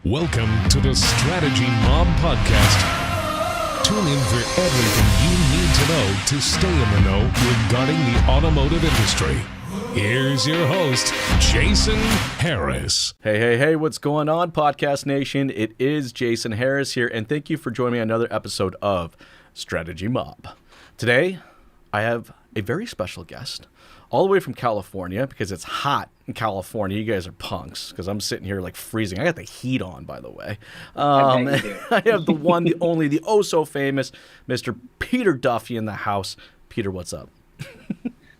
Welcome to the Strategy Mob Podcast. Tune in for everything you need to know to stay in the know regarding the automotive industry. Here's your host, Jason Harris. Hey, what's going on, Podcast Nation? It is Jason Harris here, and thank you for joining me on another episode of Strategy Mob. Today, I have a very special guest, all the way from California, because it's hot in California. You guys are punks, because I'm sitting here like freezing. I got the heat on, by the way. I have the one, the only, the oh-so-famous Mr. Peter Duffy in the house. Peter, what's up?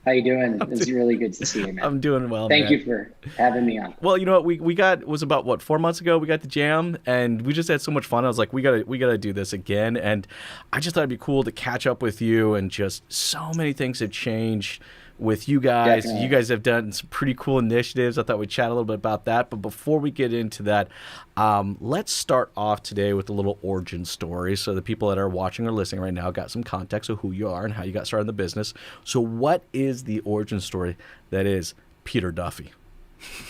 How you doing? It's really good to see you, man. I'm doing well, Thank you for having me on. Well, you know what? We got, it was about, 4 months ago, we got the jam, and we just had so much fun. I was like, we gotta do this again. And I just thought it'd be cool to catch up with you, and just so many things have changed with you guys. Definitely. You guys have done some pretty cool initiatives. I thought we'd chat a little bit about that. But before we get into that, let's start off today with a little origin story, so the people that are watching or listening right now got some context of who you are and how you got started in the business. So what is the origin story that is Peter Duffy?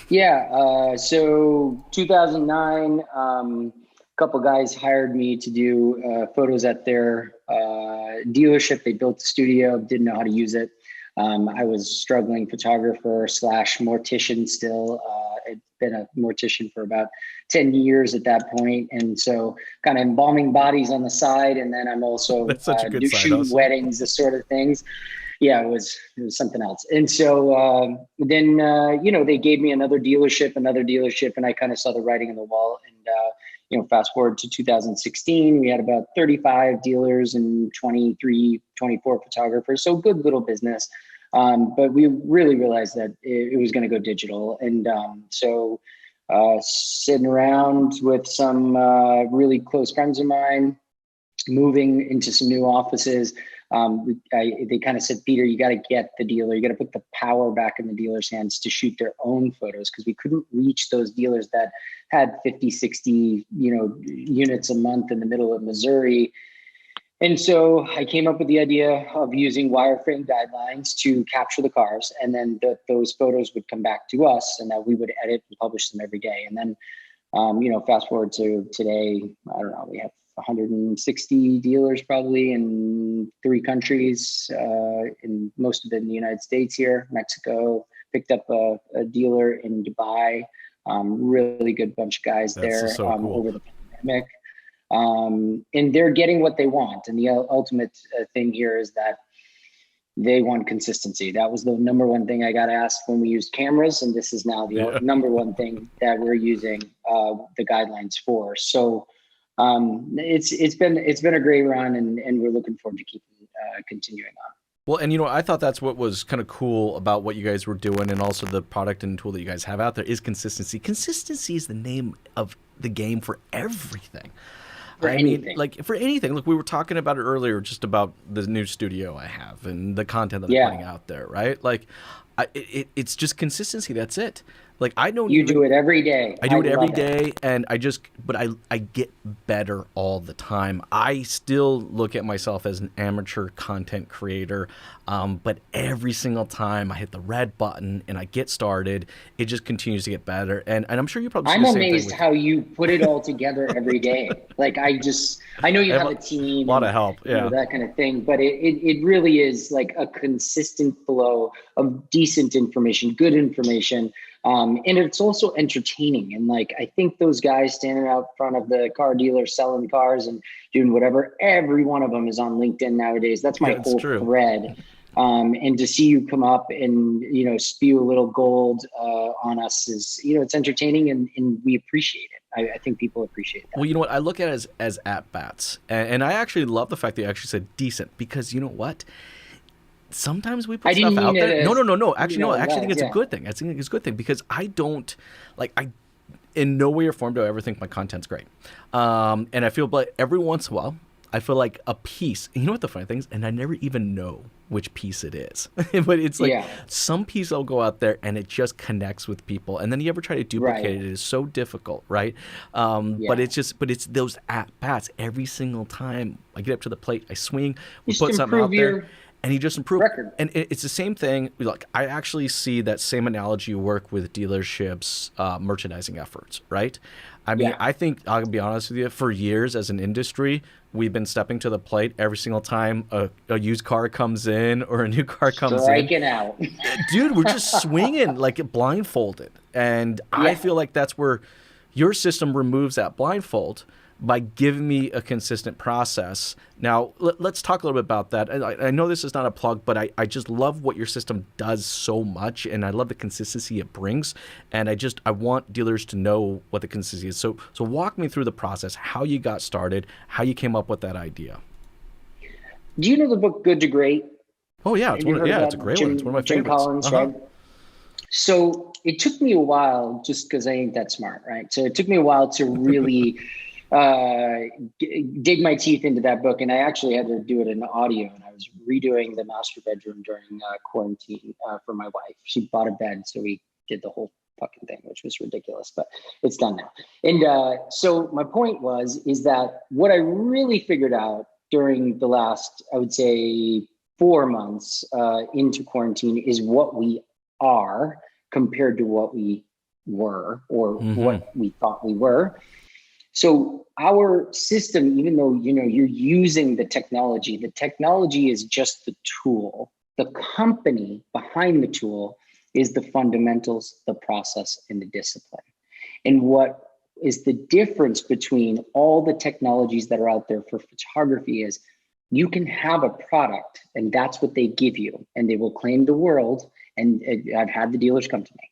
Yeah, so 2009, a couple guys hired me to do photos at their dealership. They built the studio, didn't know how to use it. I was struggling photographer / mortician still. I'd been a mortician for about 10 years at that point. And so kind of embalming bodies on the side. And then I'm also shooting weddings, this sort of things. Yeah, it was something else. And so then, they gave me another dealership, and I kind of saw the writing on the wall. And, fast forward to 2016, we had about 35 dealers and 24 photographers. So good little business. But we really realized that it was going to go digital. And so sitting around with some really close friends of mine, moving into some new offices, they kind of said, Peter, you got to get the dealer. You got to put the power back in the dealer's hands to shoot their own photos, because we couldn't reach those dealers that had 50, 60, units a month in the middle of Missouri. And so I came up with the idea of using wireframe guidelines to capture the cars, and then those photos would come back to us, and that we would edit and publish them every day. And then, fast forward to today, I don't know, we have 160 dealers probably in 3 countries, in most of it in the United States here, Mexico, picked up a dealer in Dubai, really good bunch of guys there cool. Over the pandemic. And they're getting what they want. And the ultimate thing here is that they want consistency. That was the number one thing I got asked when we used cameras. And this is now the number one thing that we're using the guidelines for. So it's been a great run, and we're looking forward to keeping continuing on. Well, and I thought that's what was kind of cool about what you guys were doing, and also the product and tool that you guys have out there is consistency. Consistency is the name of the game for everything. For anything. For anything. Look, we were talking about it earlier, just about the new studio I have and the content that I'm putting out there, right? It's just consistency. That's it. I don't. You do it every day. I do it every day, and but I get better all the time. I still look at myself as an amateur content creator, but every single time I hit the red button and I get started, it just continues to get better. And I'm sure you probably. I'm amazed how you put it all together every day. I know you have a team, a lot of help, that kind of thing, but it really is like a consistent flow of decent information, good information. And it's also entertaining. And I think those guys standing out front of the car dealer selling cars and doing whatever, every one of them is on LinkedIn nowadays. That's my whole thread. And to see you come up and, spew a little gold on us is, it's entertaining, and we appreciate it. I think people appreciate that. Well, you know what? I look at it as at-bats. And I actually love the fact that you actually said decent, because you know what? Sometimes we put stuff out there. No. Actually, no. I actually think it's a good thing. I think it's a good thing, because I don't in no way or form do I ever think my content's great. And I feel like every once in a while, I feel like a piece. You know what the funny thing is? And I never even know which piece it is. But it's some piece will go out there and it just connects with people. And then you ever try to duplicate it is so difficult, right? But it's those at bats every single time I get up to the plate, I swing, we put something out there. and he just improved. Record. And it's the same thing. Look, I actually see that same analogy work with dealerships' merchandising efforts, right? I mean, I think, I'll be honest with you, for years as an industry, we've been stepping to the plate every single time a used car comes in or a new car comes Striking out. Dude, we're just swinging like blindfolded. And I feel like that's where your system removes that blindfold by giving me a consistent process. Now, let's talk a little bit about that. I know this is not a plug, but I just love what your system does so much, and I love the consistency it brings. And I want dealers to know what the consistency is. So walk me through the process, how you got started, how you came up with that idea. Do you know the book Good to Great? Oh, yeah. It's a great one. It's one of my favorites. Jim Collins, right? So it took me a while, just because I ain't that smart, right? So it took me a while to really dig my teeth into that book, and I actually had to do it in audio, and I was redoing the master bedroom during quarantine for my wife. She bought a bed, so we did the whole fucking thing, which was ridiculous, but it's done now. And so my point is that what I really figured out during the last, I would say, 4 months into quarantine is what we are compared to what we were, or what we thought we were. So our system, even though, you're using the technology is just the tool. The company behind the tool is the fundamentals, the process, and the discipline. And what is the difference between all the technologies that are out there for photography is you can have a product, and that's what they give you, and they will claim the world. And I've had the dealers come to me.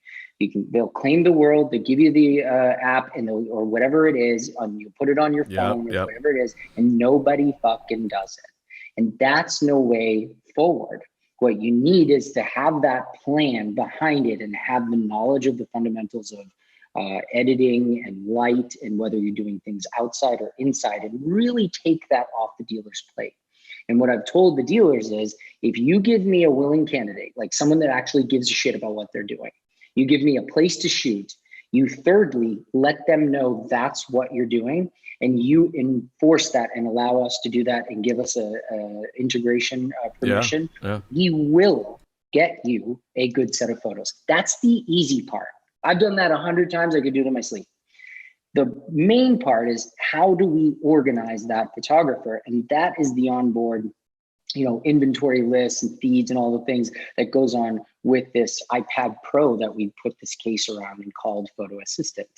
They'll claim the world. They give you the app or whatever it is, you put it on your phone or whatever it is, and nobody fucking does it. And that's no way forward. What you need is to have that plan behind it and have the knowledge of the fundamentals of editing and light, and whether you're doing things outside or inside, and really take that off the dealer's plate. And what I've told the dealers is, if you give me a willing candidate, like someone that actually gives a shit about what they're doing, you give me a place to shoot, you thirdly let them know that's what you're doing, and you enforce that and allow us to do that and give us a integration permission, we will get you a good set of photos. That's the easy part. I've done that 100 times. I could do it in my sleep. The main part is, how do we organize that photographer? And that is the onboard, inventory lists and feeds and all the things that goes on with this iPad Pro that we put this case around and called Photo Assistant.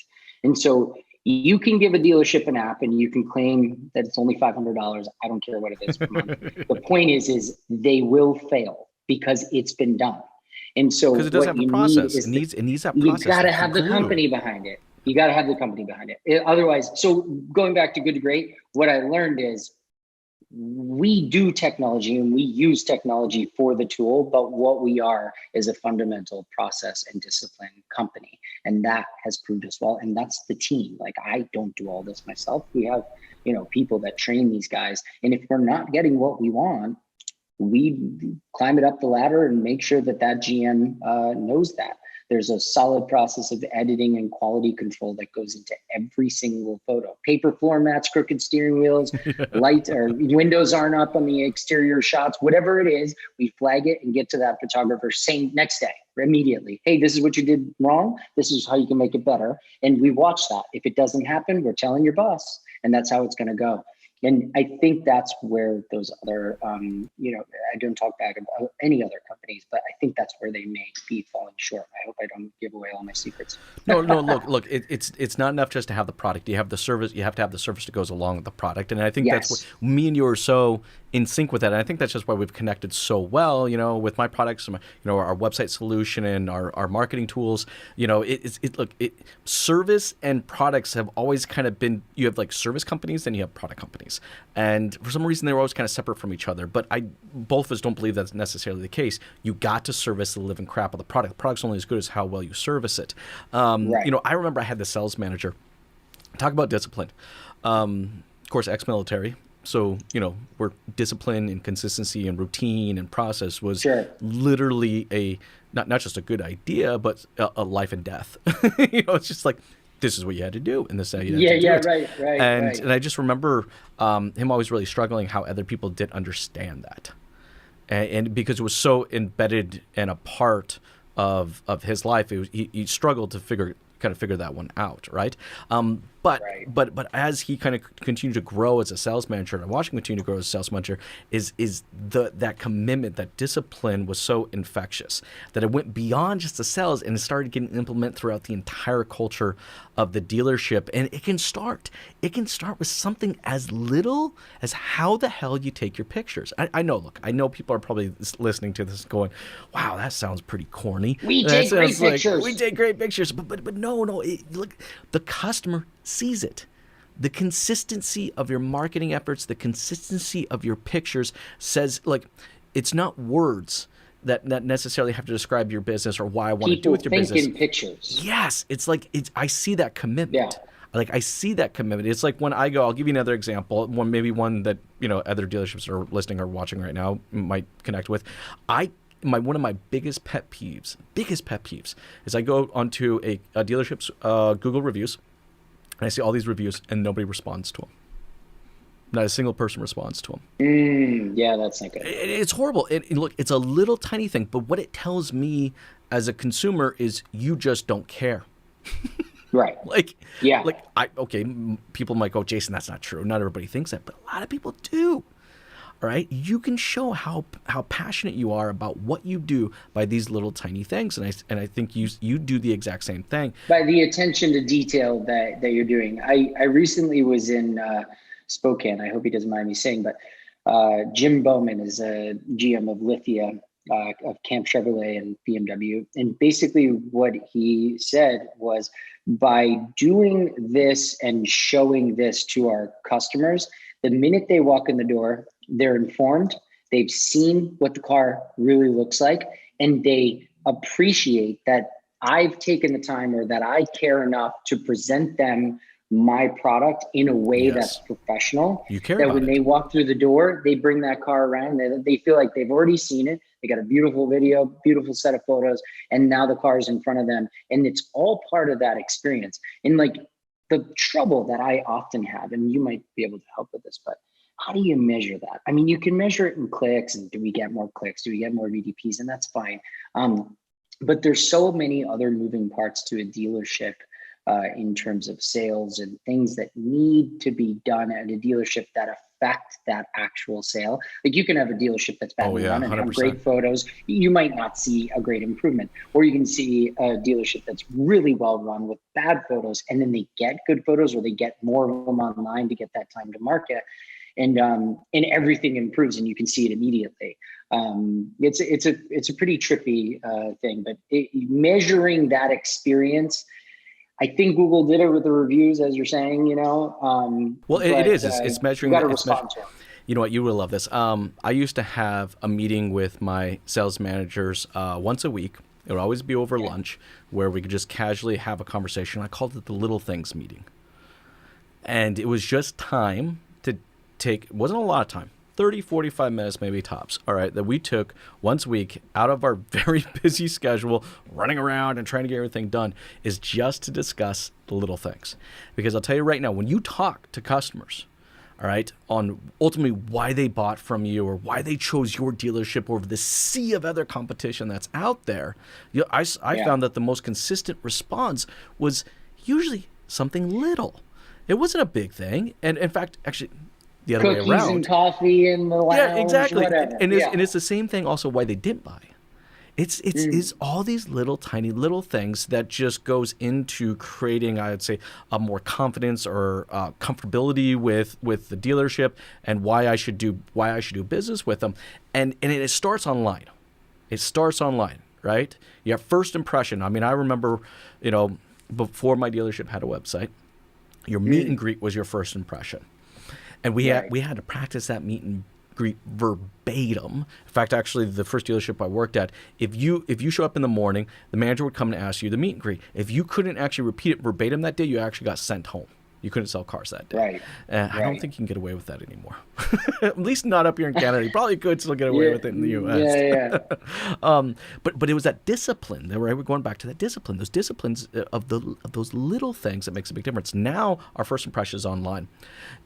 And so you can give a dealership an app and you can claim that it's only $500. I don't care what it is per month. The point is they will fail because it's been done. And so because it doesn't have a process. It needs that process. You got to have the company behind it. Otherwise, so going back to Good to Great, what I learned is we do technology and we use technology for the tool, but what we are is a fundamental process and discipline company. And that has proved us well. And that's the team. Like, I don't do all this myself. We have, people that train these guys. And if we're not getting what we want, we climb it up the ladder and make sure that GM knows that. There's a solid process of editing and quality control that goes into every single photo. Paper floor mats, crooked steering wheels, light or windows aren't up on the exterior shots, whatever it is, we flag it and get to that photographer same next day, immediately. Hey, this is what you did wrong. This is how you can make it better. And we watch that. If it doesn't happen, we're telling your boss, and that's how it's going to go. And I think that's where those other, I don't talk bad about any other companies, but I think that's where they may be falling short. I hope I don't give away all my secrets. No, look, it's not enough just to have the product. You have the service. You have to have the service that goes along with the product. And I think that's what me and you are so in sync with that. And I think that's just why we've connected so well, with my products, our website solution and our marketing tools. Service and products have always kind of been, you have like service companies and you have product companies. And for some reason, they're always kind of separate from each other. But both of us don't believe that's necessarily the case. You got to service the living crap of the product. The product's only as good as how well you service it. Right. I remember I had the sales manager. Talk about discipline. Of course, ex-military. So, where discipline and consistency and routine and process was literally not just a good idea, but a life and death. It's just like, this is what you had to do, and this is how you had to do it. Right. And I just remember him always really struggling how other people didn't understand that. and because it was so embedded and a part of his life, he struggled to figure that one out, right? But as he kind of continued to grow as a sales manager, and I watched him continue to grow as a sales manager, is that commitment, that discipline was so infectious that it went beyond just the sales and it started getting implemented throughout the entire culture of the dealership. And it can start with something as little as how the hell you take your pictures. I know people are probably listening to this going, wow, that sounds pretty corny. We take great pictures. We take great pictures. But no, look, the customer sees it. The consistency of your marketing efforts, the consistency of your pictures says, like, it's not words that necessarily have to describe your business or why I want to do with your business. People think in pictures. Yes, it's like I see that commitment. Yeah. Like I see that commitment. It's like when I go, I'll give you another example, one that other dealerships are listening or watching right now might connect with. One of my biggest pet peeves is I go onto a dealership's Google reviews, and I see all these reviews, and nobody responds to them. Not a single person responds to them. Yeah, that's not good. It's horrible. Look, it's a little tiny thing, but what it tells me as a consumer is you just don't care. Right. People might go, Jason, that's not true. Not everybody thinks that, but a lot of people do. All right, you can show how passionate you are about what you do by these little tiny things, and I think you do the exact same thing by the attention to detail that you're doing. I recently was in Spokane. I hope he doesn't mind me saying, but Jim Bowman is a GM of Lithia of Camp Chevrolet and BMW, and basically what he said was, by doing this and showing this to our customers, the minute they walk in the door, they're informed, they've seen what the car really looks like, and they appreciate that I've taken the time or that I care enough to present them my product in a way that's professional. You care that about when they walk through the door, they bring that car around, they feel like they've already seen it. They got a beautiful video, beautiful set of photos, and now the car is in front of them. And it's all part of that experience. And like the trouble that I often have, and you might be able to help with this, but how do you measure that? I mean, you can measure it in clicks, and do we get more clicks? Do we get more VDPs? And that's fine. But there's so many other moving parts to a dealership in terms of sales and things that need to be done at a dealership that affect that actual sale. Like you can have a dealership that's badly run and have great photos. You might not see a great improvement, or you can see a dealership that's really well run with bad photos, and then they get good photos, or they get more of them online to get that time to market. And everything improves, and you can see it immediately. It's a pretty trippy thing, but measuring that experience, I think Google did it with the reviews, as you're saying. It is. It's measuring. You got to respond to it. You know what? You will love this. I used to have a meeting with my sales managers once a week. It would always be over lunch, where we could just casually have a conversation. I called it the little things meeting, and it was just time to take. It wasn't a lot of time. 30, 45 minutes, maybe tops, all right, that we took once a week out of our very busy schedule, running around and trying to get everything done, is just to discuss the little things. Because I'll tell you right now, when you talk to customers, all right, on ultimately why they bought from you or why they chose your dealership over the sea of other competition that's out there, I found that the most consistent response was usually something little. It wasn't a big thing. And in fact, actually, the other way around. Cookies and coffee in the lounge. Yeah, exactly. Whatever. And it's the same thing also why they didn't buy. It's all these little tiny little things that just goes into creating, I would say, a more confidence or comfortability with the dealership and why I should do business with them. And it starts online. It starts online, right? You have first impression. I mean, I remember, before my dealership had a website, your meet and greet was your first impression. And we had to practice that meet and greet verbatim. In fact, actually, the first dealership I worked at, if you show up in the morning, the manager would come and ask you the meet and greet. If you couldn't actually repeat it verbatim that day, you actually got sent home. You couldn't sell cars that day. Right. I don't think you can get away with that anymore. At least not up here in Canada. You probably could still get away with it in the U.S. But it was that discipline. We're going back to that discipline. Those disciplines of those little things that makes a big difference. Now our first impression is online,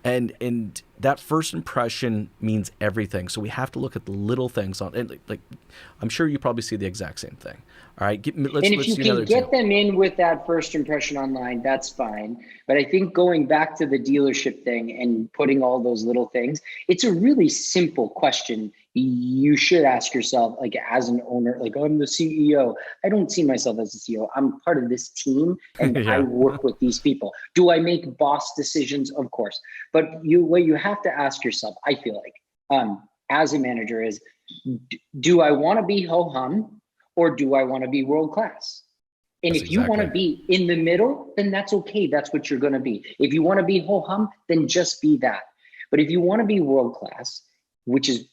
and that first impression means everything. So we have to look at the little things on. And like I'm sure you probably see the exact same thing. All right. And if you can get them in with that first impression online, that's fine. But I think going back to the dealership thing and putting all those little things, it's a really simple question you should ask yourself, like as an owner, like I'm the CEO. I don't see myself as a CEO. I'm part of this team and I work with these people. Do I make boss decisions? Of course. But what you have to ask yourself, I feel like, as a manager is, do I want to be ho-hum or do I want to be world-class? And if you want to be in the middle, then that's okay. That's what you're going to be. If you want to be ho-hum, then just be that. But if you want to be world-class, which is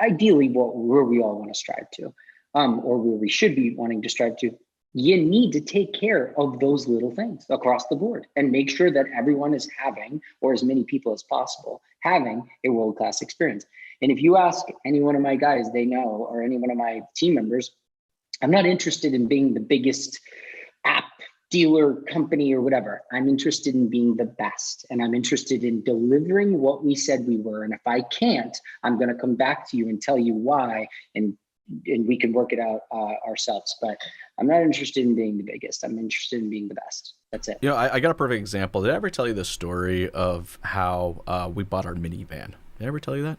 ideally where we all want to strive to, or where we should be wanting to strive to, you need to take care of those little things across the board and make sure that everyone is having, or as many people as possible, having a world-class experience. And if you ask any one of my guys, they know, or any one of my team members, I'm not interested in being the biggest app dealer company or whatever. I'm interested in being the best, and I'm interested in delivering what we said we were. And if I can't, I'm going to come back to you and tell you why, and we can work it out ourselves. But I'm not interested in being the biggest. I'm interested in being the best. That's it. You know, I got a perfect example. Did I ever tell you the story of how we bought our minivan? Did I ever tell you that?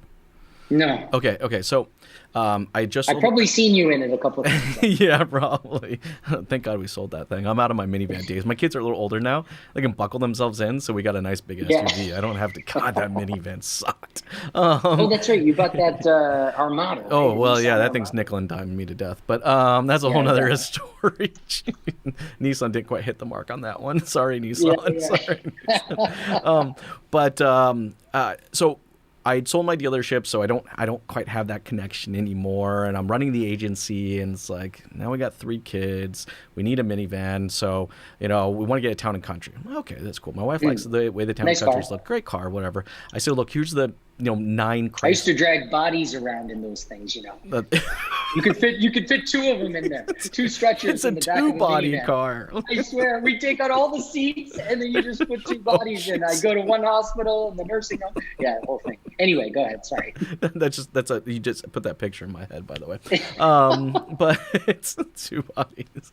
No. Okay. So, I've probably seen you in it a couple of times. Yeah, probably. Thank God we sold that thing. I'm out of my minivan days. My kids are a little older now. They can buckle themselves in, so we got a nice big SUV. I don't have to. God, that minivan sucked. Oh, that's right. You bought that Armada. Right? Oh, well, yeah, that thing's nickel and diming me to death. But that's a whole nother story. Nissan didn't quite hit the mark on that one. Sorry, Nissan. Sorry. Nissan. So I sold my dealership, so I don't quite have that connection anymore. And I'm running the agency, and it's like, now we got 3 kids. We need a minivan, so we want to get a town and country. Okay, that's cool. My wife likes the way the town and countries look. Great car, whatever. I said, look, here's the 9 crates. I used to drag bodies around in those things, You could fit 2 of them in there. 2 stretchers in the back of the minivan. It's a 2-body car. I swear, we take out all the seats and then you just put 2 bodies in. I go to one hospital and the nursing home. Yeah, the whole thing. Anyway, go ahead. Sorry. You just put that picture in my head, by the way. But it's 2 bodies.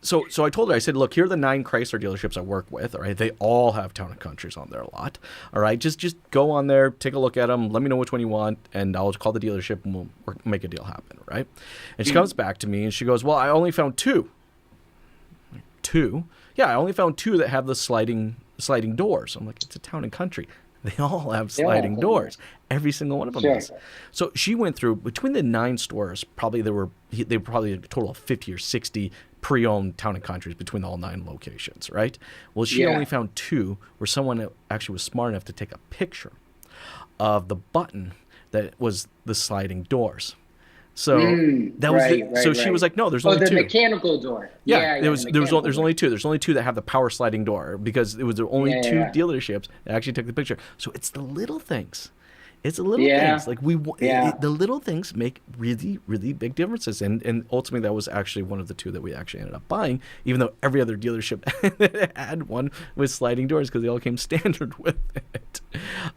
So I told her, I said, look, here are the 9 Chrysler dealerships I work with. All right, they all have town and countries on their lot. All right, just go on there, take a look at them, let me know which one you want, and I'll call the dealership and we'll make a deal happen, right? And she comes back to me and she goes, well, I only found 2. 2? Yeah, I only found 2 that have the sliding doors. I'm like, it's a town and country. They all have sliding doors. Every single one of them does. So she went through, between the 9 stores, they were probably a total of 50 or 60 pre-owned town and countries between all 9 locations, right? Well, she only found 2 where someone actually was smart enough to take a picture of the button that was the sliding doors. So that was she was like, no, there's only 2. The mechanical door. There's only 2. There's only 2 that have the power sliding door, because it was the only 2 dealerships that actually took the picture. So it's the little things. It's the little things. Like the little things make really, really big differences. And ultimately, that was actually one of the 2 that we actually ended up buying, even though every other dealership had one with sliding doors because they all came standard with it.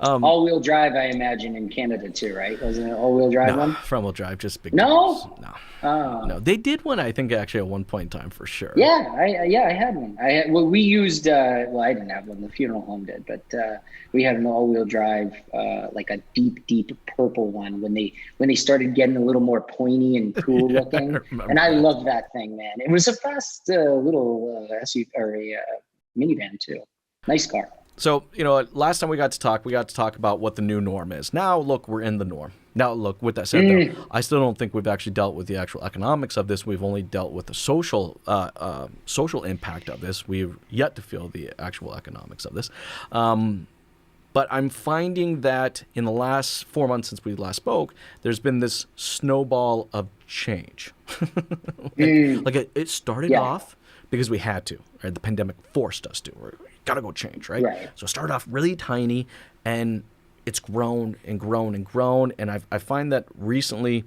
All-wheel drive, I imagine, in Canada too, right? Wasn't it all-wheel drive one? Front-wheel drive, just big. No? No. No, they did one, I think, actually at one point in time for sure. Yeah, I had one. We used. I didn't have one. The funeral home did, but we had an all-wheel drive, like a deep purple one when they started getting a little more pointy and cool looking. I love that thing, man. It was a fast little SUV or a minivan too. Nice car. So, last time we got to talk about what the new norm is. Now, look, we're in the norm. Now, look, with that said, though, I still don't think we've actually dealt with the actual economics of this. We've only dealt with the social impact of this. We've yet to feel the actual economics of this. But I'm finding that in the last 4 months since we last spoke, there's been this snowball of change. It started off because we had to, right? The pandemic forced us to. gotta go change, right? So it started off really tiny, and it's grown and grown and grown. And I find that recently,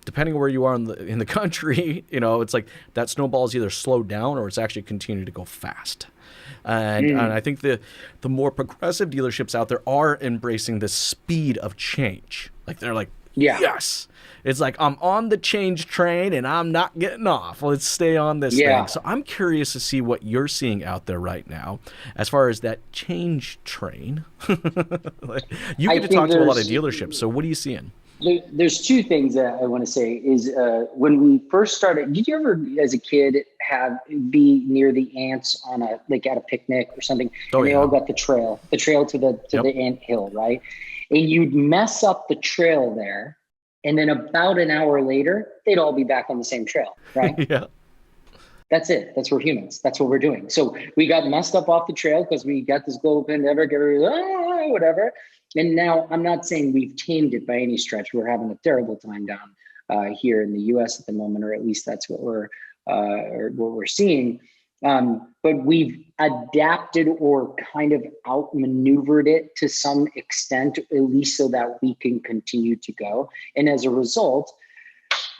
depending on where you are in the country, it's like that snowball is either slowed down or it's actually continued to go fast. And I think the more progressive dealerships out there are embracing the speed of change. Like they're like, yes. It's like, I'm on the change train and I'm not getting off. Let's stay on this thing. So I'm curious to see what you're seeing out there right now as far as that change train. Like, you get to talk to a lot of dealerships. So what are you seeing? There's two things that I want to say is when we first started, did you ever, as a kid, be near the ants on at a picnic or something? And they all got the trail to the ant hill, right? And you'd mess up the trail there. And then about an hour later, they'd all be back on the same trail, right? Yeah. That's it. That's we're humans. That's what we're doing. So we got messed up off the trail because we got this global pandemic, whatever. And now I'm not saying we've tamed it by any stretch. We're having a terrible time down here in the U.S. at the moment, or at least that's what we're seeing. But we've adapted or kind of outmaneuvered it to some extent, at least so that we can continue to go. And as a result,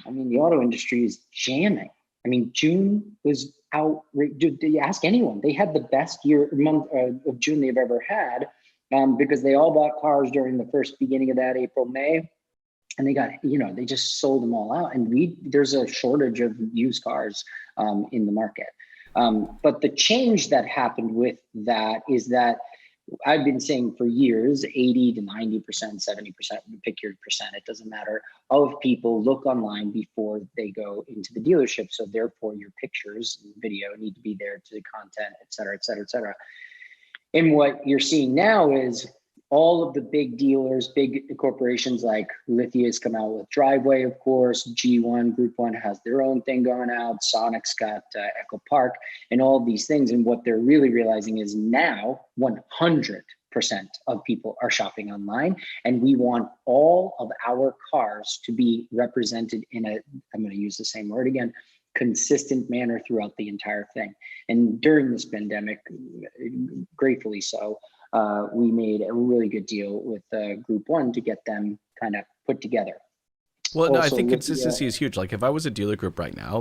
I mean, the auto industry is jamming. I mean, June was out. You ask anyone, they had the best month of June they've ever had because they all bought cars during the beginning of that April, May. And they got, they just sold them all out. And there's a shortage of used cars in the market. But the change that happened with that is that I've been saying for years, 80 to 90%, 70%, pick your percent, it doesn't matter, of people look online before they go into the dealership. So therefore your pictures and video need to be there to the content, et cetera, et cetera, et cetera. And what you're seeing now is all of the big dealers, big corporations like Lithia's come out with Driveway, of course, G1, Group 1 has their own thing going out, Sonic's got Echo Park, and all of these things. And what they're really realizing is now 100% of people are shopping online, and we want all of our cars to be represented in I'm going to use the same word again, consistent manner throughout the entire thing. And during this pandemic, gratefully so, we made a really good deal with Group 1 to get them kind of put together. Well, no, I think consistency is huge. Like if I was a dealer group right now,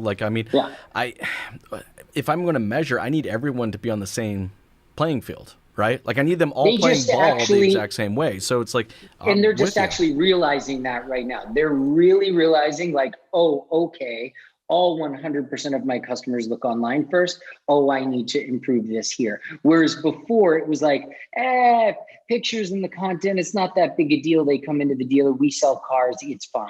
if I'm going to measure, I need everyone to be on the same playing field, right? Like I need them all playing ball the exact same way. So it's like, and they're just actually realizing that right now. They're really realizing like, oh, okay, all 100% of my customers look online first. Oh, I need to improve this here. Whereas before it was like, pictures and the content, it's not that big a deal. They come into the dealer, we sell cars, it's fine.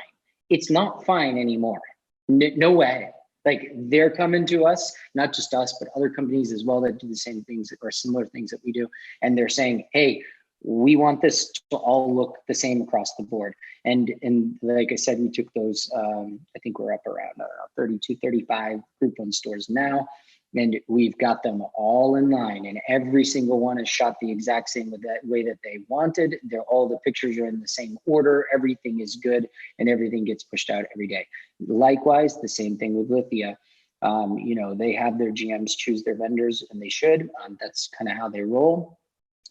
It's not fine anymore. No way. Like they're coming to us, not just us, but other companies as well that do the same things or similar things that we do. And they're saying, hey, we want this to all look the same across the board. And like I said, we took those, I think we're up around 32, 35 Group 1 stores now. And we've got them all in line, and every single one is shot the exact same way that they wanted. All the pictures are in the same order. Everything is good, and everything gets pushed out every day. Likewise, the same thing with Lithia. They have their GMs choose their vendors, and they should. That's kind of how they roll.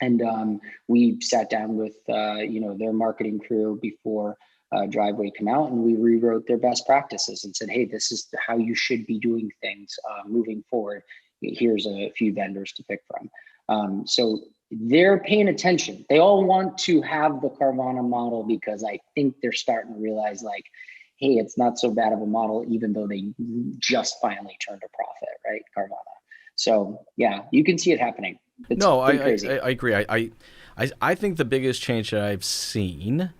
And we sat down with their marketing crew before Driveway come out, and we rewrote their best practices and said, hey, this is how you should be doing things moving forward. Here's a few vendors to pick from. So they're paying attention. They all want to have the Carvana model because I think they're starting to realize like, hey, it's not so bad of a model, even though they just finally turned a profit, right? Carvana. So yeah, you can see it happening. I agree. I think the biggest change that I've seen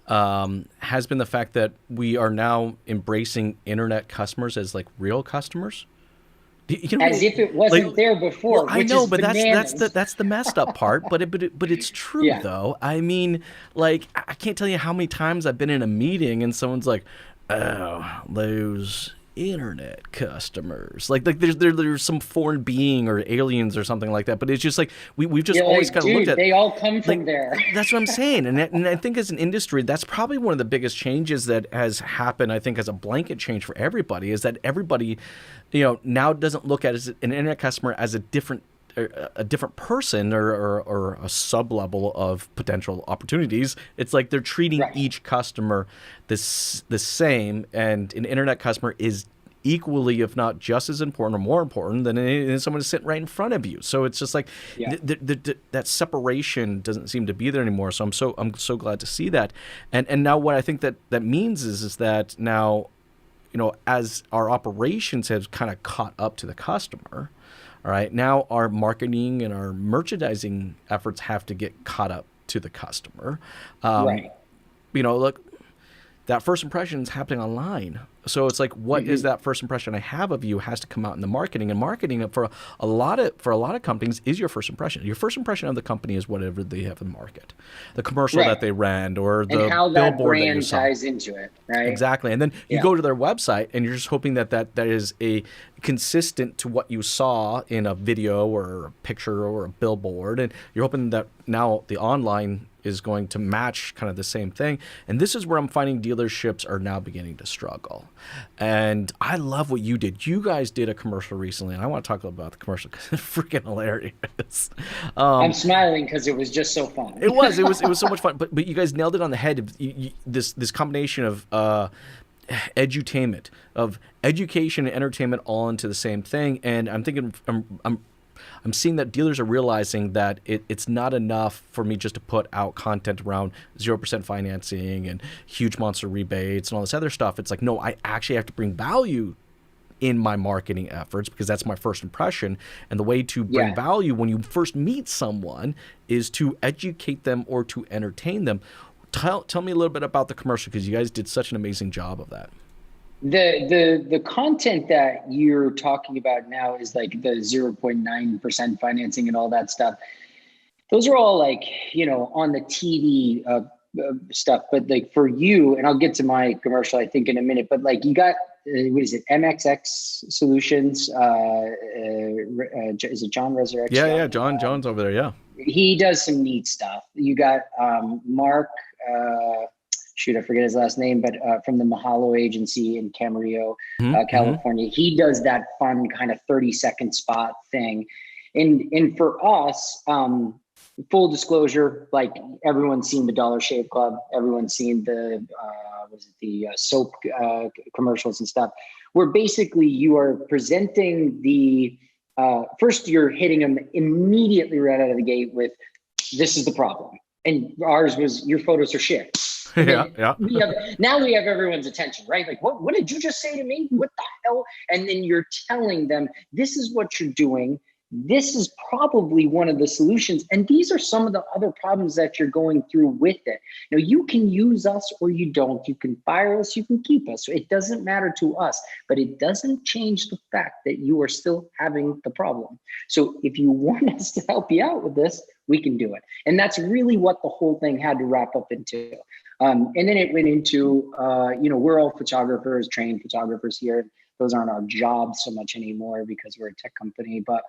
has been the fact that we are now embracing internet customers as like real customers. As if it wasn't there before. Well, I know, but that's the messed up part. But it's true though. I mean, like I can't tell you how many times I've been in a meeting and someone's like, "Oh, those internet customers." Like there's some foreign being or aliens or something like that. But it's just like we've just always kind of looked at. They all come from there. That's what I'm saying, and I think as an industry, that's probably one of the biggest changes that has happened. I think as a blanket change for everybody is that everybody, now doesn't look at an internet customer as a different a different person or a sub level of potential opportunities. It's like they're treating each customer the same, and an internet customer is equally, if not just as important or more important than someone sitting right in front of you. So it's just like that separation doesn't seem to be there anymore. So I'm so glad to see that. And now what I think that means is that now, as our operations have kind of caught up to the customer, all right, now our marketing and our merchandising efforts have to get caught up to the customer. Look, that first impression is happening online. So it's like, what is that first impression I have of you has to come out in the marketing. And marketing for a lot of companies is your first impression. Your first impression of the company is whatever they have in the market, the commercial that they ran, or the and how billboard that brand that you saw. ties into it, right? Exactly. And then you go to their website and you're just hoping that is a consistent to what you saw in a video or a picture or a billboard, and you're hoping that now the online is going to match kind of the same thing. And this is where I'm finding dealerships are now beginning to struggle. And I love what you did. You guys did a commercial recently, and I want to talk about the commercial because it's freaking hilarious. I'm smiling because it was just so fun. It was so much fun. But you guys nailed it on the head. This combination of edutainment, of education and entertainment all into the same thing. And I'm thinking, I'm seeing that dealers are realizing that it's not enough for me just to put out content around 0% financing and huge monster rebates and all this other stuff. It's like, no, I actually have to bring value in my marketing efforts because that's my first impression. And the way to bring value when you first meet someone is to educate them or to entertain them. Tell me a little bit about the commercial, because you guys did such an amazing job of that. The content that you're talking about now is like the 0.9% financing and all that stuff. Those are all like, on the TV stuff. But like for you, and I'll get to my commercial, I think, in a minute, but like you got, what is it, MXX Solutions? Is it John Resurrection? Yeah, John's over there, yeah. He does some neat stuff. You got Mark, I forget his last name, but from the Mahalo agency in Camarillo, California. He does that fun kind of 30-second spot thing. And for us, full disclosure, like everyone's seen the Dollar Shave Club, everyone's seen the soap commercials and stuff, where basically you are presenting the first, you're hitting them immediately right out of the gate with, this is the problem. And ours was, your photos are shit. Yeah. Now we have everyone's attention, right? Like, what did you just say to me? What the hell? And then you're telling them, this is what you're doing. This is probably one of the solutions. And these are some of the other problems that you're going through with it. Now, you can use us or you don't. You can fire us, you can keep us. It doesn't matter to us, but it doesn't change the fact that you are still having the problem. So if you want us to help you out with this, we can do it. And that's really what the whole thing had to wrap up into. And then it went into, we're all photographers, trained photographers here. Those aren't our jobs so much anymore because we're a tech company, but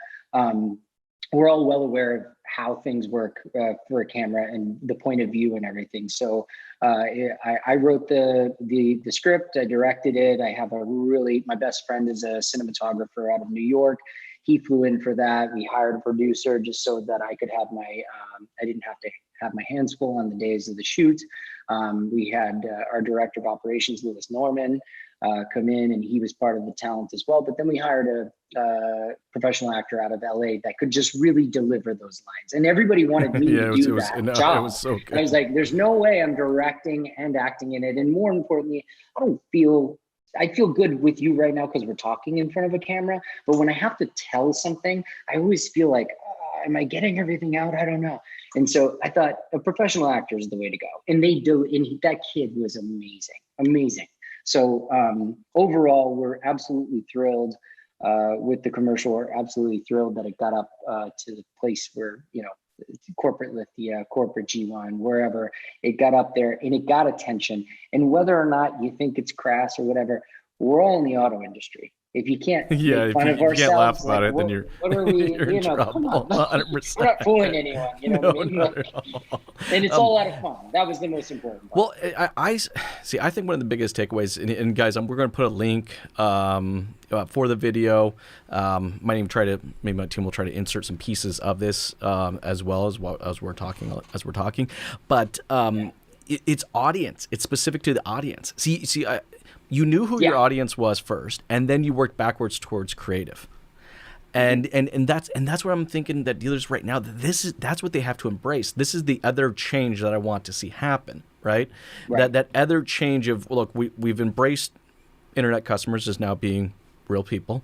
we're all well aware of how things work for a camera and the point of view and everything. So I wrote the script, I directed it. I have my best friend is a cinematographer out of New York. He flew in for that. We hired a producer just so that I could have I didn't have to have my hands full on the days of the shoot. We had our director of operations, Lewis Norman, come in, and he was part of the talent as well. But then we hired a professional actor out of LA that could just really deliver those lines. And everybody wanted me to do that job. It was so good. And I was like, there's no way I'm directing and acting in it. And more importantly, I feel good with you right now because we're talking in front of a camera. But when I have to tell something, I always feel like, am I getting everything out? I don't know. And so I thought a professional actor is the way to go. And they do. And that kid was amazing. So overall, we're absolutely thrilled with the commercial. We're absolutely thrilled that it got up to the place where, corporate Lithia, corporate G1, wherever, it got up there and it got attention. And whether or not you think it's crass or whatever, we're all in the auto industry. If you can't Yeah, make if fun you of can't laugh ourselves, about like, it, then you're what are we? you're in Come trouble. on, 100%. we're not fooling anyone. You know what I mean? Not at all. And it's all out of fun. That was the most important part. Well, I see. I think one of the biggest takeaways, and guys, we're going to put a link for the video. Might even try to, maybe my team will try to insert some pieces of this as we're talking. But it's audience. It's specific to the audience. See, you knew who your audience was first, and then you worked backwards towards creative. And that's what I'm thinking that dealers right now, that's what they have to embrace. This is the other change that I want to see happen, right? That other change of, look, we've embraced internet customers as now being real people.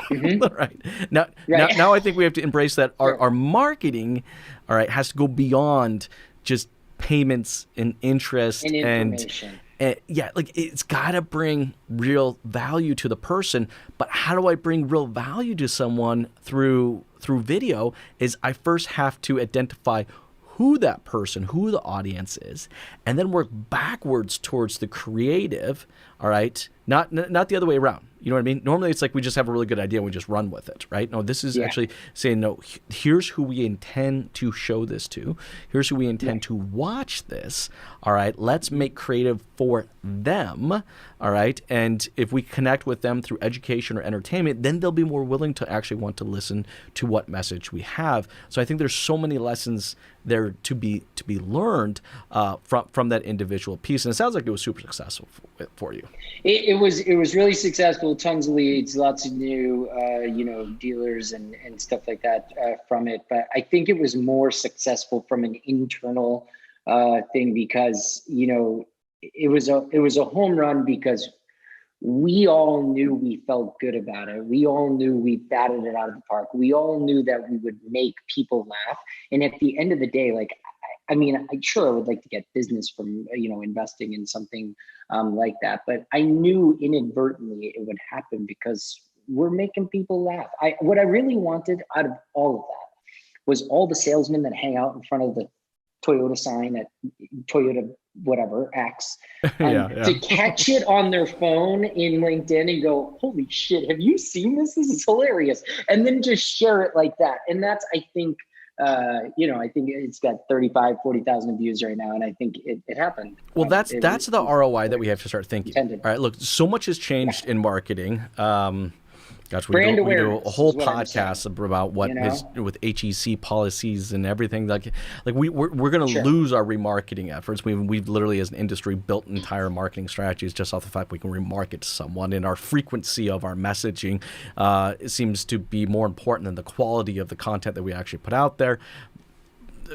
Mm-hmm. Right. Now I think we have to embrace that our marketing, all right, has to go beyond just payments and interest and information. Like it's got to bring real value to the person. But how do I bring real value to someone through video? Is I first have to identify who that person, who the audience is, and then work backwards towards the creative. All right, not the other way around. You know what I mean? Normally it's like we just have a really good idea and we just run with it, right? No, this is actually saying, no, here's who we intend to show this to. Here's who we intend to watch this. All right, let's make creative for them. All right, and if we connect with them through education or entertainment, then they'll be more willing to actually want to listen to what message we have. So I think there's so many lessons there to be learned from that individual piece, and it sounds like it was super successful for you. It was really successful. Tons of leads, lots of new dealers and stuff like that from it. But I think it was more successful from an internal thing because it was a home run because we all knew we felt good about it. We all knew we batted it out of the park. We all knew that we would make people laugh. And at the end of the day, like, I mean, sure, I would like to get business from, investing in something like that. But I knew inadvertently it would happen because we're making people laugh. What I really wanted out of all of that was all the salesmen that hang out in front of the Toyota sign at Toyota whatever X to catch it on their phone in LinkedIn and go, holy shit, have you seen this? This is hilarious. And then just share it like that. And that's, I think, I think it's got 40,000 views right now. And I think it happened. Well, that's the ROI that we have to start thinking. Intended. All right, look, so much has changed in marketing. Gosh, we Brand do awareness a whole is what I'm podcast about what is with HEC policies and everything. Like we're going to lose our remarketing efforts. We've literally, as an industry, built entire marketing strategies just off the fact we can remarket to someone, and our frequency of our messaging seems to be more important than the quality of the content that we actually put out there.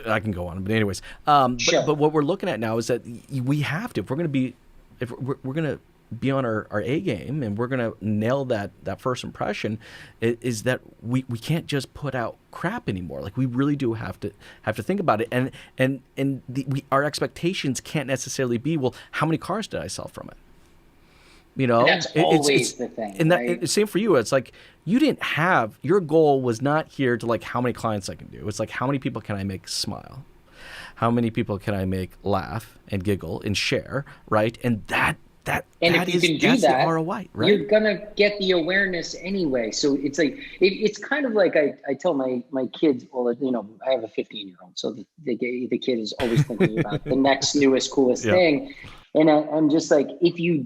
I can go on, but anyways, but what we're looking at now is that we have to, if we're going to be on our A game and we're going to nail that first impression, is that we can't just put out crap anymore. Like we really do have to think about it, and our expectations can't necessarily be, well, how many cars did I sell from it? And that's always the thing. And that same for you. It's like you didn't have, your goal was not here to like how many clients I can do. It's like how many people can I make smile? How many people can I make laugh and giggle and share, right? And that's the ROI, right? You're gonna get the awareness anyway. So it's like it's kind of like I tell my kids, well, I have a 15-year-old, so the kid is always thinking about the next newest, coolest thing. And I'm just like, if you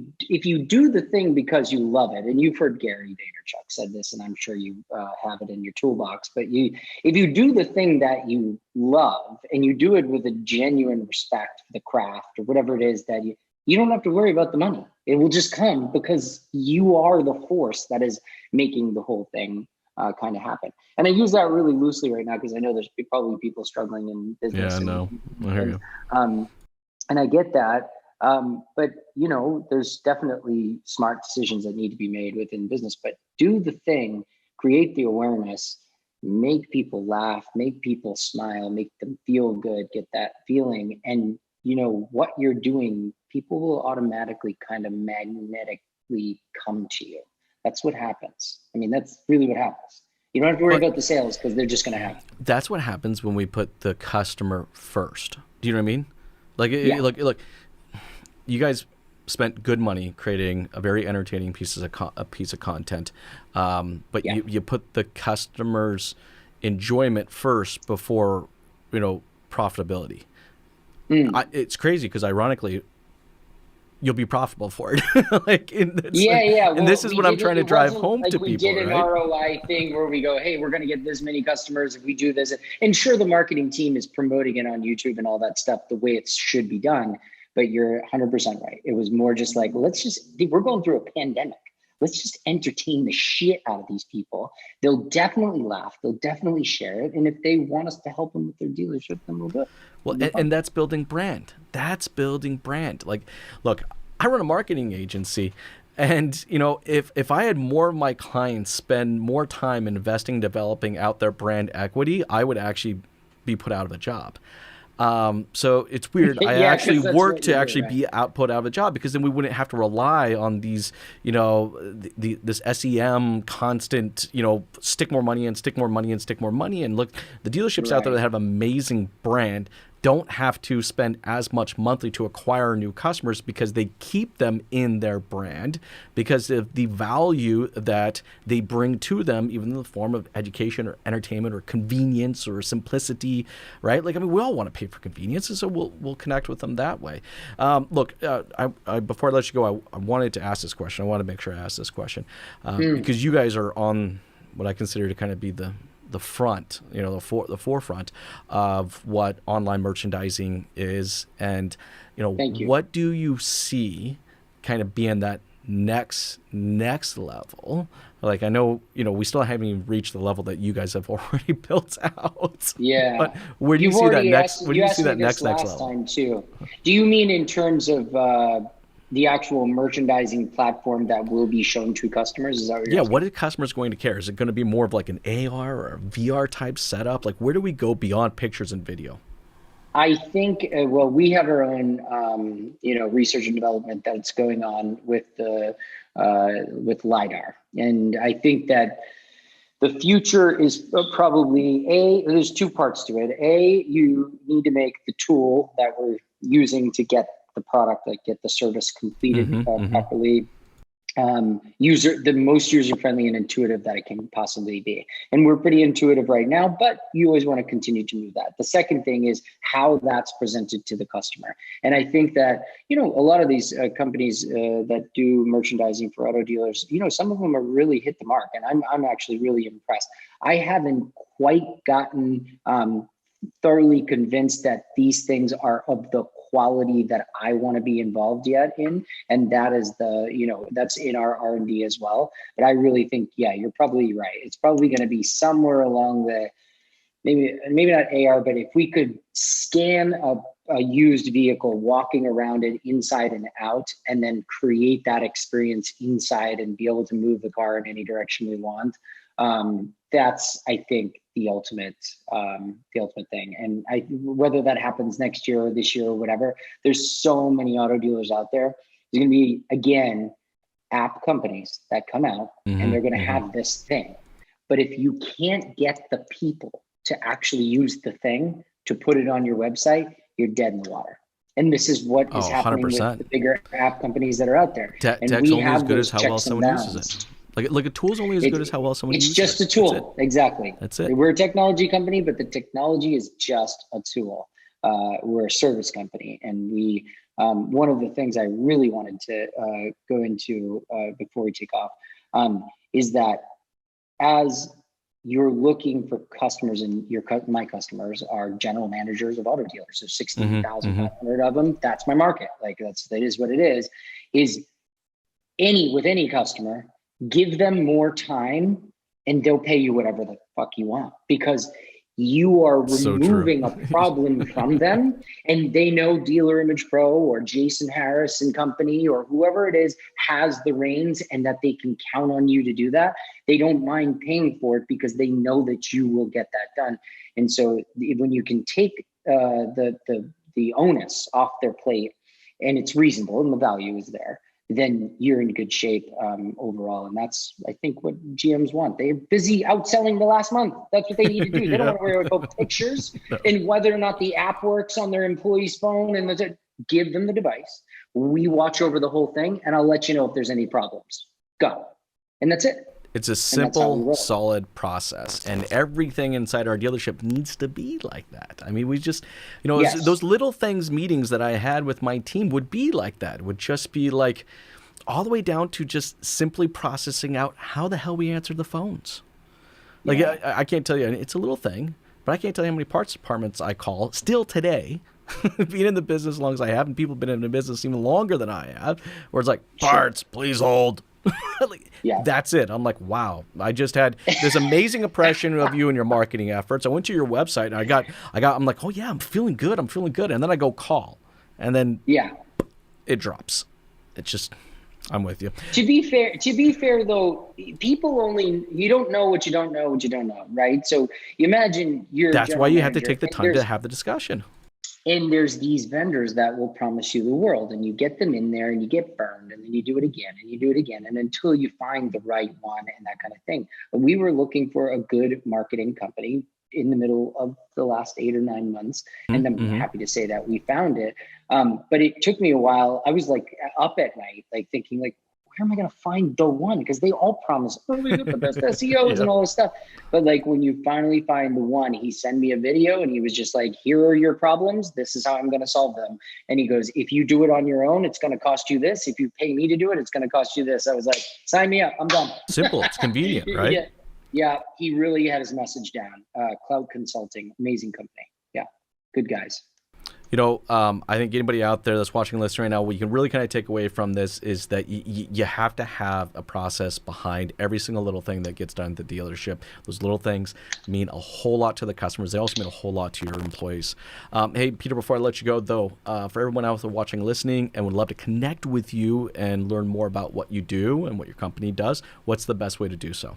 do the thing because you love it, and you've heard Gary Vaynerchuk said this, and I'm sure you have it in your toolbox, but if you do the thing that you love and you do it with a genuine respect for the craft or whatever it is that you don't have to worry about the money. It will just come because you are the force that is making the whole thing kind of happen. And I use that really loosely right now because I know there's probably people struggling in business. Yeah, I know. I hear you. And I get that. But there's definitely smart decisions that need to be made within business. But do the thing, create the awareness, make people laugh, make people smile, make them feel good, get that feeling, and what you're doing, people will automatically kind of magnetically come to you. That's what happens. I mean, that's really what happens. You don't have to worry about the sales because they're just going to happen. That's what happens when we put the customer first. Do you know what I mean? Look, you guys spent good money creating a very entertaining piece of content, but you put the customer's enjoyment first before profitability. It's crazy because ironically, you'll be profitable for it. And this is what I'm trying to drive home to people. We did an ROI thing where we go, hey, we're going to get this many customers if we do this. And sure, the marketing team is promoting it on YouTube and all that stuff the way it should be done. But you're 100% right. It was more just like, we're going through a pandemic. Let's just entertain the shit out of these people. They'll definitely laugh. They'll definitely share it. And if they want us to help them with their dealership, then we'll do it. Well, and that's building brand. That's building brand. Like, look, I run a marketing agency, and if I had more of my clients spend more time investing, developing out their brand equity, I would actually be put out of a job. So it's weird. I actually work to actually be put out of a job, because then we wouldn't have to rely on these, this SEM constant, stick more money in, stick more money in, stick more money in. Look, the dealerships out there that have amazing brand don't have to spend as much monthly to acquire new customers, because they keep them in their brand because of the value that they bring to them, even in the form of education or entertainment or convenience or simplicity, right? Like, I mean, we all want to pay for convenience, and so we'll connect with them that way. Look, I before I let you go, I wanted to ask this question. I want to make sure I ask this question because you guys are on what I consider to kind of be the front, the forefront of what online merchandising is. And, what do you see kind of being that next level? Like, I know, we still haven't even reached the level that you guys have already built out. Yeah. But where do you see that next, level? Time too. Do you mean in terms of, the actual merchandising platform that will be shown to customers? Is that what you're asking? What are customers going to care? Is it going to be more of like an AR or a VR type setup? Like, where do we go beyond pictures and video? I think, we have our own, research and development that's going on with with LiDAR. And I think that the future is probably there's two parts to it. You need to make the tool that we're using to get the product, like get the service completed properly, the most user-friendly and intuitive that it can possibly be. And we're pretty intuitive right now, but you always want to continue to move that. The second thing is how that's presented to the customer. And I think that, a lot of these companies that do merchandising for auto dealers, some of them are really hit the mark, and I'm actually really impressed. I haven't quite gotten thoroughly convinced that these things are of the quality that I want to be involved yet in. And that is that's in our R&D as well. But I really think, you're probably right. It's probably going to be somewhere along the, maybe not AR, but if we could scan a used vehicle, walking around it inside and out, and then create that experience inside and be able to move the car in any direction we want. That's, I think, the ultimate thing. And whether that happens next year or this year or whatever, there's so many auto dealers out there. There's going to be, again, app companies that come out and they're going to have this thing. But if you can't get the people to actually use the thing to put it on your website, you're dead in the water. And this is what is happening 100%. With the bigger app companies that are out there. And we have as good as how well someone uses it. Like a tool's only as good as how well someone uses it. It's just a tool. Exactly. That's it. We're a technology company, but the technology is just a tool. We're a service company. And we, one of the things I really wanted to go into before we take off is that as you're looking for customers, and my customers are general managers of auto dealers. So 16,500 of them, that's my market. Like that is what it is with any customer. Give them more time and they'll pay you whatever the fuck you want, because you are removing a problem from them, and they know Dealer Image Pro or Jason Harris and company or whoever it is has the reins, and that they can count on you to do that. They don't mind paying for it because they know that you will get that done. And so when you can take the onus off their plate, and it's reasonable and the value is there, then you're in good shape overall. And that's, I think, what GMs want. They're busy outselling the last month. That's what they need to do. They don't want to worry about pictures and whether or not the app works on their employee's phone. And give them the device, We watch over the whole thing, and I'll let you know if there's any problems. Go. And that's it. It's a simple, solid process, and everything inside our dealership needs to be like that. I mean, we just, those little things meetings that I had with my team would be like that. Would just be like all the way down to just simply processing out how the hell we answer the phones. Like, I can't tell you, it's a little thing, but I can't tell you how many parts departments I call still today, being in the business as long as I have, and people have been in the business even longer than I have, where it's like, parts, please hold. That's it. I'm like, wow, I just had this amazing impression of you and your marketing efforts. I went to your website and I'm like, oh yeah, I'm feeling good. And then I go call, and then it drops. It's just, I'm with you. To be fair though, people you don't know what you don't know, right? So you imagine that's why you have to take the time to have the discussion. And there's these vendors that will promise you the world, and you get them in there and you get burned, and then you do it again and you do it again. And until you find the right one and that kind of thing. But we were looking for a good marketing company in the middle of the last 8 or 9 months. And I'm happy to say that we found it. But it took me a while. I was like up at night, like thinking like, where am I going to find the one? Because they all promise, we got the best SEOs and all this stuff. But like when you finally find the one, he sent me a video and he was just like, here are your problems. This is how I'm going to solve them. And he goes, if you do it on your own, it's going to cost you this. If you pay me to do it, it's going to cost you this. I was like, sign me up. I'm done. Simple. It's convenient, right? Yeah. He really had his message down. Cloud Consulting, amazing company. Yeah. Good guys. I think anybody out there that's watching and listening right now, what you can really kind of take away from this is that you have to have a process behind every single little thing that gets done at the dealership. Those little things mean a whole lot to the customers. They also mean a whole lot to your employees. Hey, Peter, before I let you go, though, for everyone out there watching and listening and would love to connect with you and learn more about what you do and what your company does, what's the best way to do so?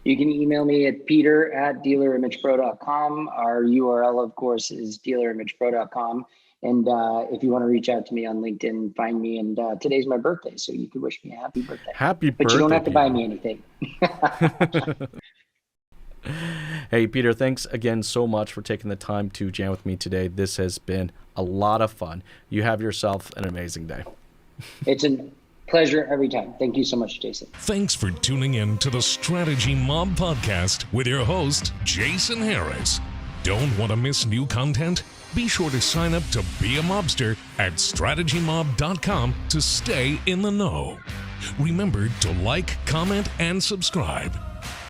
You can email me at peter@dealerimagepro.com. Our URL, of course, is dealerimagepro.com. And if you want to reach out to me on LinkedIn, find me. And today's my birthday, so you could wish me a happy birthday. But you don't have to buy me anything. Hey, Peter, thanks again so much for taking the time to jam with me today. This has been a lot of fun. You have yourself an amazing day. It's a pleasure every time. Thank you so much, Jason. Thanks for tuning in to the Strategy Mob podcast with your host, Jason Harris. Don't want to miss new content? Be sure to sign up to be a mobster at strategymob.com to stay in the know. Remember to like, comment, and subscribe.